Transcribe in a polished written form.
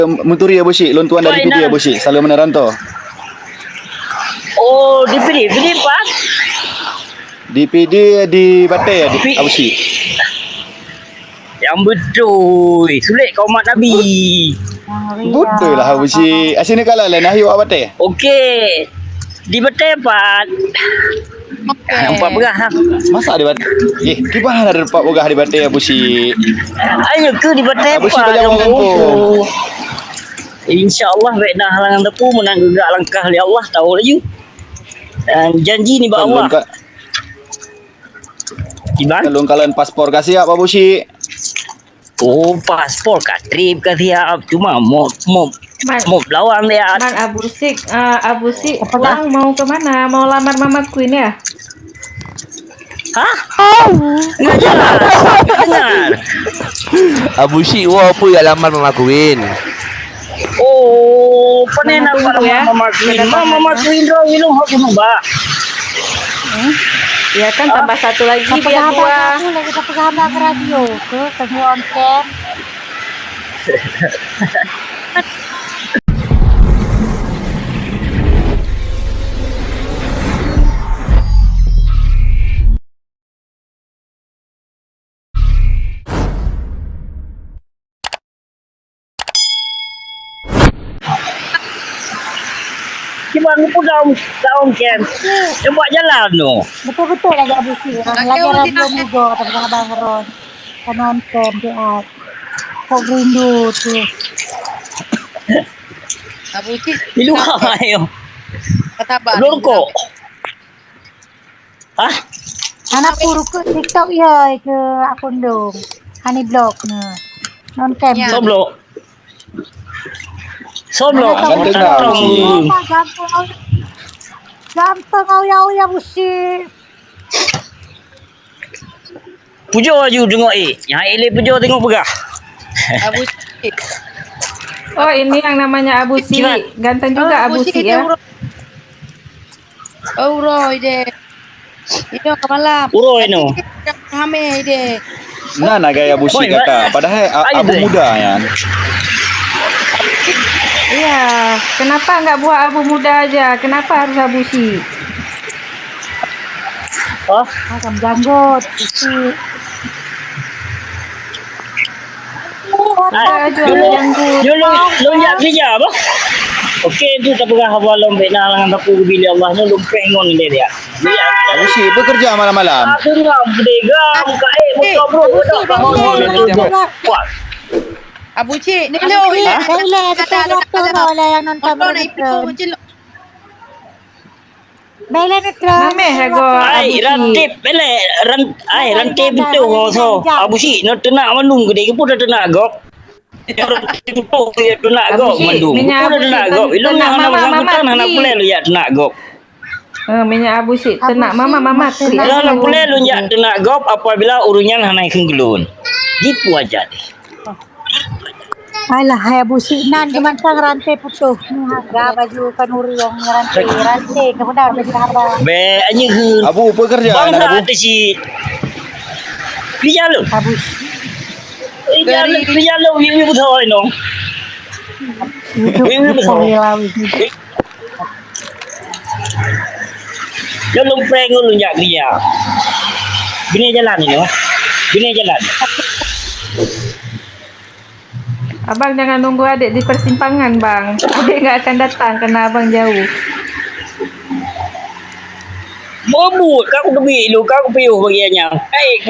Menturi ya Busi, lontuan dari DPD ya Busi, Salam Menaranto. Oh, DPD Pak? DPD di Batai ya, di Busi. Yang betul, sulit kau mat Nabi. Betul lah Busi. Asini kala lain ayo Batai. Okey. Di Batai Pak. Nampak begah lah. Masa di Batai? Gimana ada Pak Bogah di Batai ya Busi? Ayo ke di Batai Pak. Busi dah jauh kampung. InsyaAllah baik dah halangan tepu menang gegak langkah oleh Allah tahu laju. Dan janji ni ba Allah. Gimana? Kalau kalian paspor kasih apa Busi? Oh, paspor kat trip kat siap. Cuma mob lawan dia. Man Abu Sik pulang mau ke mana? Mau lamar Mama Queen ya? Hah? Nggak jelas. Dengar. Abu Syik apa yang lamar Mama Queen? Oh, panen Mama apa tunggu ya. Mama Queen? Mama Queen dah wilung hok ba. Ya kan tambah satu lagi biar dua. Kita pegama ke radio ke on cam. Gimana pun daun kan? Coba jalan no. Betul-betul lagi Abu Syik. Lagi radio Mugo kata pegama Bang Ron. Kan on cam dia. Kok rindu tuh. Abu Syik Di luar ayo. ketabar. Belum kok. Hah? Anak puru ke TikTok ya ke akun dong. Honey blog nah. Non cam. Ya. Soblo. Ganteng tak Busi? Ganteng kau ya Abu Syik. Pujo aju tengok Yang ele pujo tengok pegah. Abu Syik. Oh ini yang namanya Abu Sik. Ganteng juga Abu Sik ya. Uro ide. Itu ke malam. Uro ino. Hame ide. Nah gaya Busi kakak. Padahal abu muda ya. Iya. Kenapa nggak buat Abu muda aja? Kenapa harus Abu Sik? Oh, Macam janggut. Syik. Lu ya kerja apa? Okey tu tak pernah hafal lombek nak dengan aku bila Allah ni lumpeng ngon dia. Busi bekerja malam-malam. Aku ngam bedega muka muka bro dah kamu. Abu Syik, ni Abu lo. Syik, Bella kita doktor lah yang nonton Netron. Bella Netron. Mame hago Ai Abu Sik. rantip bele rantip betul so. Abu Syik no tenak mandung gede ke pun tenak gop. Rantip tu dia tenak gop mandung. minyak Pun Abu tenak Syik, gop. Ilmu yang tenak nak mama sambutan anak mati. pulai lu ya tenak gop. Minyak Abu Sik Abu tenak Sik, mama kri. tenak. Anak pulai lu ya tenak gop apabila urunyan hanai kengelun. Gitu aja deh. Alah, hai Abu Syik nan cuman sang rantai putus. Ni harga baju kanuri yang rantai kemudian baju harga. Be anjing ke. Abu bekerja Bang anak Abu. tak si. Kerja lu. Abu Syik. Kerja lu ini betul no. Hidup Ini betul. Lawi. Lu lumpeng lu jak kerja. Bini jalan ni no. Bini jalan. Abang jangan nunggu adik di persimpangan bang. Adik nggak akan datang karena abang jauh. Bobot kau kebi lu kau piuh bagiannya. Baik.